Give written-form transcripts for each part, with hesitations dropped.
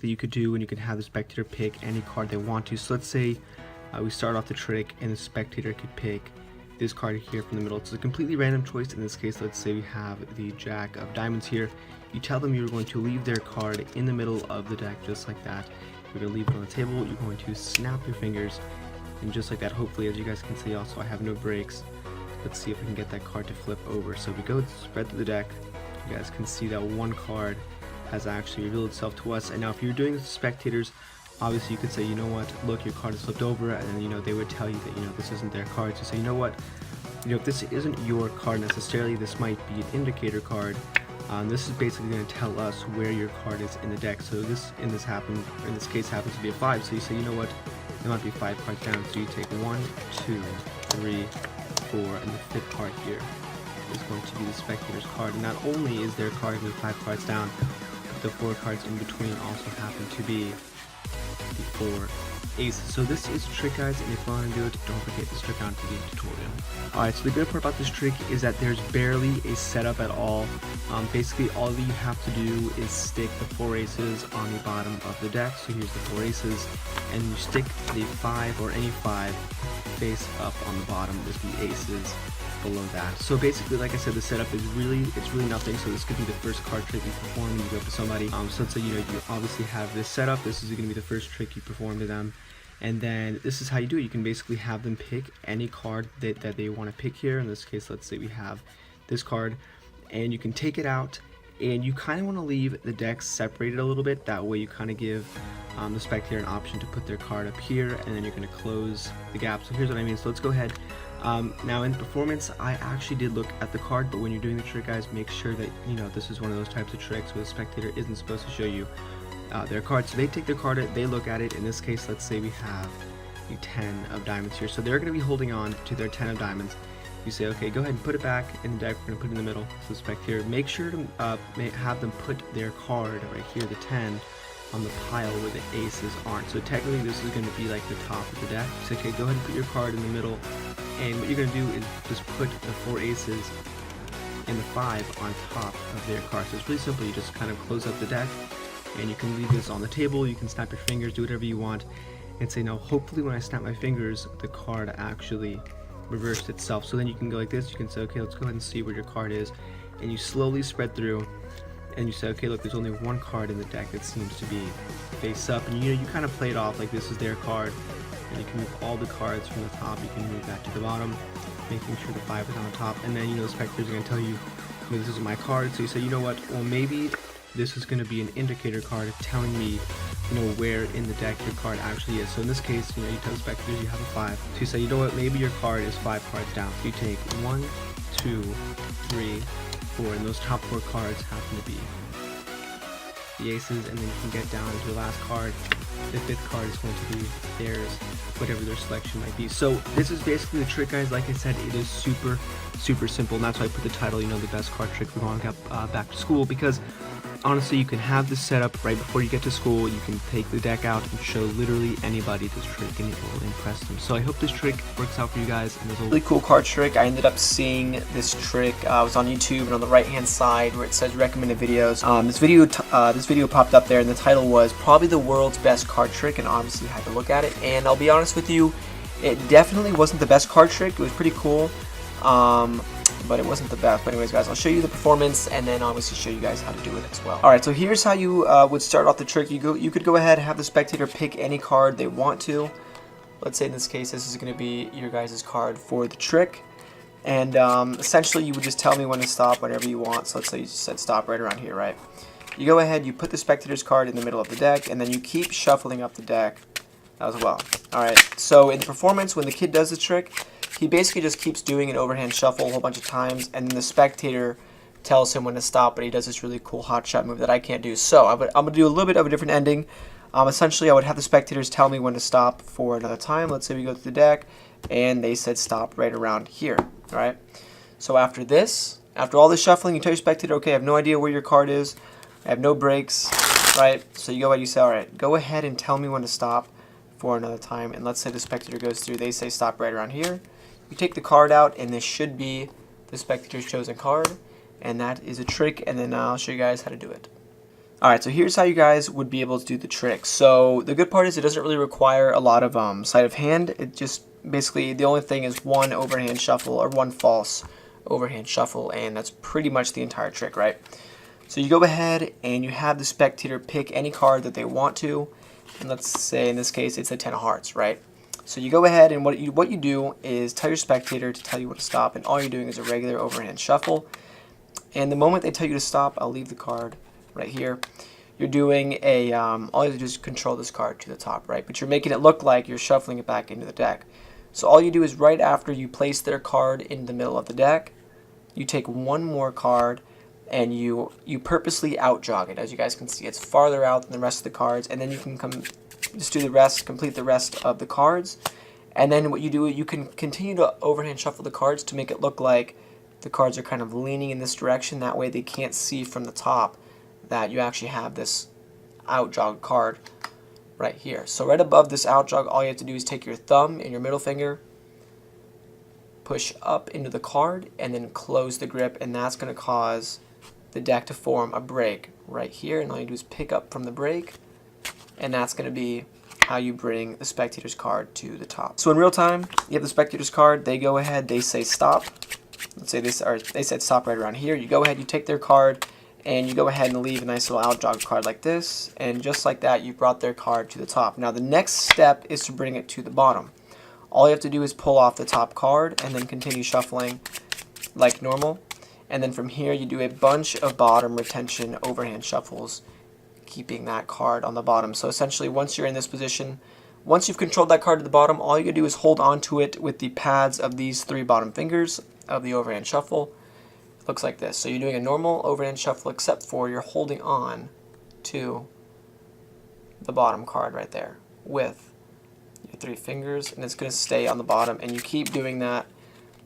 that you could do, and you can have the spectator pick any card they want to. So let's say we start off the trick and the spectator could pick this card here from the middle. It's a completely random choice. In this case, let's say we have the Jack of Diamonds here. You tell them you're going to leave their card in the middle of the deck just like that. You're going to leave it on the table. You're going to snap your fingers, and just like that, hopefully, as you guys can see, also I have no breaks. Let's see if we can get that card to flip over. So we go spread through the deck. You guys can see that one card has actually revealed itself to us. And now if you're doing this to spectators, obviously you could say, you know what, look, your card is flipped over, and then, you know, they would tell you that, you know, this isn't their card. So say, you know what, you know, if this isn't your card necessarily, this might be an indicator card. This is basically going to tell us where your card is in the deck. So this, in this case, happens to be a 5. So you say, you know what, there might be 5 cards down. So you take 1, 2, 3, 4, and the 5th card here is going to be the spectator's card. And not only is their card with 5 cards down, but the 4 cards in between also happen to be the 4 aces. So this is a trick, guys, and if you want to do it, don't forget to stick on to the tutorial. Alright, so the good part about this trick is that there's barely a setup at all. Basically, all that you have to do is stick the 4 aces on the bottom of the deck. So here's the 4 aces, and you stick the 5 or any 5 face up on the bottom with the aces below that. So basically, like I said, the setup is really nothing. So this could be the first card trick you perform when you go up to somebody. So let's say, you know, you obviously have this setup. This is going to be the first trick you perform to them, and then this is how you do it. You can basically have them pick any card that they want to pick here. In this case, let's say we have this card, and you can take it out, and you kind of want to leave the deck separated a little bit. That way you kind of give the spectator an option to put their card up here, and then you're going to close the gap. So here's what I mean. So let's go ahead. Now in performance, I actually did look at the card, but when you're doing the trick, guys, make sure that, you know, this is one of those types of tricks where the spectator isn't supposed to show you their card. So they take their card, they look at it. In this case, let's say we have the 10 of diamonds here. So they're going to be holding on to their 10 of diamonds. You say, okay, go ahead and put it back in the deck. We're going to put it in the middle. So the spectator, make sure to have them put their card right here, the 10, on the pile where the aces aren't. So technically this is going to be like the top of the deck. So okay, go ahead and put your card in the middle, and what you're going to do is just put the 4 aces and the 5 on top of their card. So it's really simple. You just kind of close up the deck, and you can leave this on the table. You can snap your fingers, do whatever you want, and say, now hopefully when I snap my fingers, the card actually reversed itself. So then you can go like this. You can say, okay, let's go ahead and see where your card is, and you slowly spread through, and you say, okay, look, there's only one card in the deck that seems to be face up, and you kind of play it off like this is their card, and you can move all the cards from the top. You can move that to the bottom, making sure the 5 is on the top, and then, you know, the spectators are going to tell you, this is my card. So you say, you know what, well, maybe this is going to be an indicator card telling me, you know, where in the deck your card actually is. So in this case, you know, you tell the spectators you have a 5. So you say, you know what, maybe your card is 5 cards down. So you take 1, 2, 3, 4, and those top 4 cards happen to be the aces, and then you can get down to the last card. The 5th card is going to be theirs, whatever their selection might be. So this is basically the trick, guys. Like I said, it is super simple, and that's why I put the title, you know, the best card trick for going back to school, because honestly, you can have this set up right before you get to school. You can take the deck out and show literally anybody this trick, and it will impress them. So I hope this trick works out for you guys. And there's a really cool card trick. I ended up seeing this trick. I was on YouTube, and on the right hand side where it says recommended videos, this video popped up there, and the title was probably the world's best card trick, and obviously I had to look at it. And I'll be honest with you, it definitely wasn't the best card trick. It was pretty cool, but it wasn't the best. But anyways, guys, I'll show you the performance, and then obviously show you guys how to do it as well. Alright, so here's how you would start off the trick. You could go ahead and have the spectator pick any card they want to. Let's say in this case, this is going to be your guys' card for the trick. And essentially, you would just tell me when to stop whenever you want. So let's say you said stop right around here, right? You go ahead, you put the spectator's card in the middle of the deck, and then you keep shuffling up the deck as well. Alright, so in the performance, when the kid does this trick, he basically just keeps doing an overhand shuffle a whole bunch of times, and then the spectator tells him when to stop, but he does this really cool hot shot move that I can't do. So I'm going to do a little bit of a different ending. Essentially, I would have the spectators tell me when to stop for another time. Let's say we go through the deck, and they said stop right around here. All right. So after this, after all this shuffling, you tell your spectator, okay, I have no idea where your card is. I have no breaks. Right. So you go ahead, you say, all right, go ahead and tell me when to stop for another time. And let's say the spectator goes through. They say stop right around here. You take the card out, and this should be the spectator's chosen card, and that is a trick, and then I'll show you guys how to do it. Alright, so here's how you guys would be able to do the trick. So the good part is it doesn't really require a lot of sleight of hand. It just basically, the only thing is one overhand shuffle or one false overhand shuffle, and that's pretty much the entire trick, right? So you go ahead and you have the spectator pick any card that they want to, and let's say in this case it's the 10 of hearts, right? So you go ahead and what you do is tell your spectator to tell you when to stop, and all you're doing is a regular overhand shuffle. And the moment they tell you to stop, I'll leave the card right here. You're doing a, all you have to do is control this card to the top, right? But you're making it look like you're shuffling it back into the deck. So all you do is right after you place their card in the middle of the deck, you take one more card and you purposely out jog it. As you guys can see, it's farther out than the rest of the cards, and then you can just do the rest, complete the rest of the cards. And then what you do, you can continue to overhand shuffle the cards to make it look like the cards are kind of leaning in this direction. That way they can't see from the top that you actually have this out jog card right here. So right above this out jog, all you have to do is take your thumb and your middle finger, push up into the card, and then close the grip, and that's going to cause the deck to form a break right here, and all you do is pick up from the break, and that's going to be how you bring the spectator's card to the top. So in real time, you have the spectator's card, they go ahead, they say stop. Let's say they said stop right around here. You go ahead, you take their card, and you go ahead and leave a nice little out jog card like this, and just like that, you brought their card to the top. Now the next step is to bring it to the bottom. All you have to do is pull off the top card and then continue shuffling like normal. And then from here you do a bunch of bottom retention overhand shuffles, keeping that card on the bottom. So essentially once you're in this position, once you've controlled that card to the bottom, all you gotta do is hold on to it with the pads of these 3 bottom fingers of the overhand shuffle. It looks like this. So you're doing a normal overhand shuffle except for you're holding on to the bottom card right there with your 3 fingers, and it's gonna stay on the bottom, and you keep doing that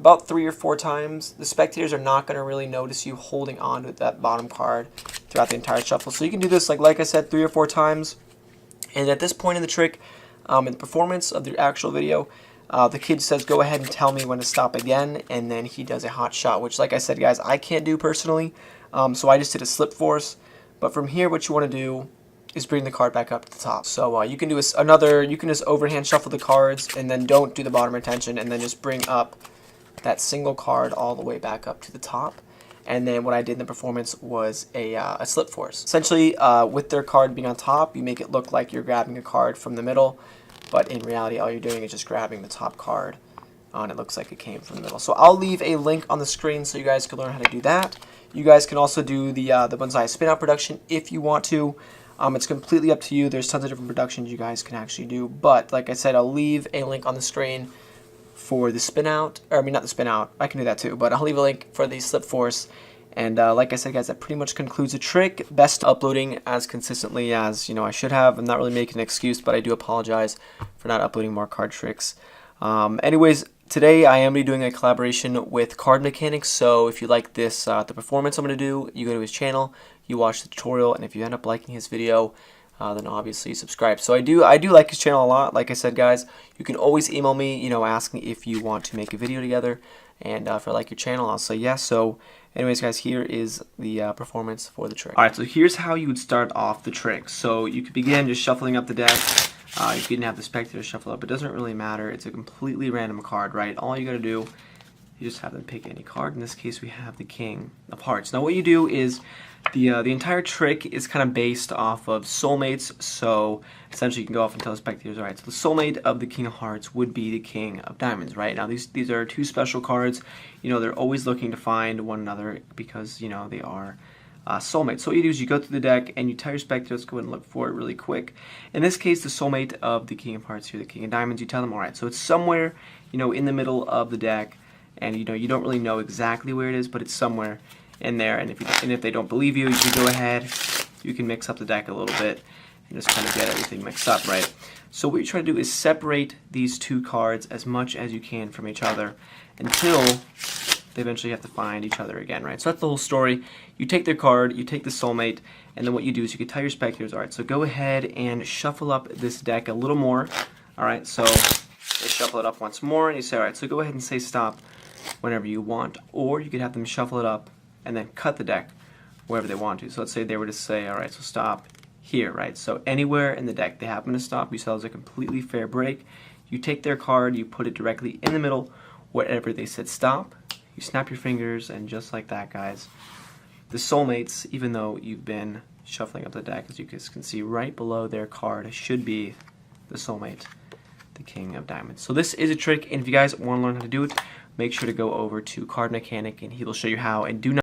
about 3 or 4 times. The spectators are not going to really notice you holding on to that bottom card throughout the entire shuffle. So you can do this, like I said, 3 or 4 times. And at this point in the trick, in the performance of the actual video, the kid says, go ahead and tell me when to stop again, and then he does a hot shot, which, like I said, guys, I can't do personally. So I just did a slip force. But from here, what you want to do is bring the card back up to the top. So you can do you can just overhand shuffle the cards, and then don't do the bottom retention, and then just bring up that single card all the way back up to the top. And then what I did in the performance was a slip force. Essentially, with their card being on top, you make it look like you're grabbing a card from the middle, but in reality, all you're doing is just grabbing the top card, and it looks like it came from the middle. So I'll leave a link on the screen so you guys can learn how to do that. You guys can also do the bonsai spin out production if you want to. It's completely up to you. There's tons of different productions you guys can actually do, but like I said, I'll leave a link on the screen for the spin out, or I mean not the spin out, I can do that too, but I'll leave a link for the slip force. And like I said, guys, that pretty much concludes the trick. Best uploading as consistently as I should have. I'm not really making an excuse, but I do apologize for not uploading more card tricks. Anyways, today I am going to be doing a collaboration with Card Mechanics, so if you like this, the performance I'm going to do, you go to his channel, you watch the tutorial, and if you end up liking his video, then obviously subscribe. So I do like his channel a lot. Like I said, guys, you can always email me, ask me if you want to make a video together, and if I like your channel, I'll say yes. So anyways, guys, here is the performance for the trick. Alright, so here's how you would start off the trick. So you could begin just shuffling up the deck. You can have the spectator shuffle up. It doesn't really matter. It's a completely random card, right? All you gotta do, you just have them pick any card. In this case, we have the King of Hearts. Now what you do is the entire trick is kind of based off of soulmates, so essentially you can go off and tell the spectators, alright, so the soulmate of the King of Hearts would be the King of Diamonds, right? Now these are 2 special cards. They're always looking to find one another because, they are soulmates. So what you do is you go through the deck and you tell your spectators, go ahead and look for it really quick. In this case, the soulmate of the King of Hearts here, the King of Diamonds, you tell them, alright, so it's somewhere, in the middle of the deck, and you don't really know exactly where it is, but it's somewhere in there. And if they don't believe you, you can go ahead, you can mix up the deck a little bit and just kind of get everything mixed up, right? So what you try to do is separate these 2 cards as much as you can from each other until they eventually have to find each other again, right? So that's the whole story. You take their card, you take the soulmate, and then what you do is you can tell your spectators, alright, so go ahead and shuffle up this deck a little more. Alright, so they shuffle it up once more, and you say, alright, so go ahead and say stop whenever you want, or you could have them shuffle it up and then cut the deck wherever they want to. So let's say they were to say, all right, so stop here, right? So anywhere in the deck they happen to stop, you saw as a completely fair break. You take their card, you put it directly in the middle, wherever they said stop. You snap your fingers, and just like that, guys, the soulmates, even though you've been shuffling up the deck, as you guys can see right below their card, should be the soulmate, the King of Diamonds. So this is a trick, and if you guys want to learn how to do it, make sure to go over to Card Mechanic, and he will show you how. And do not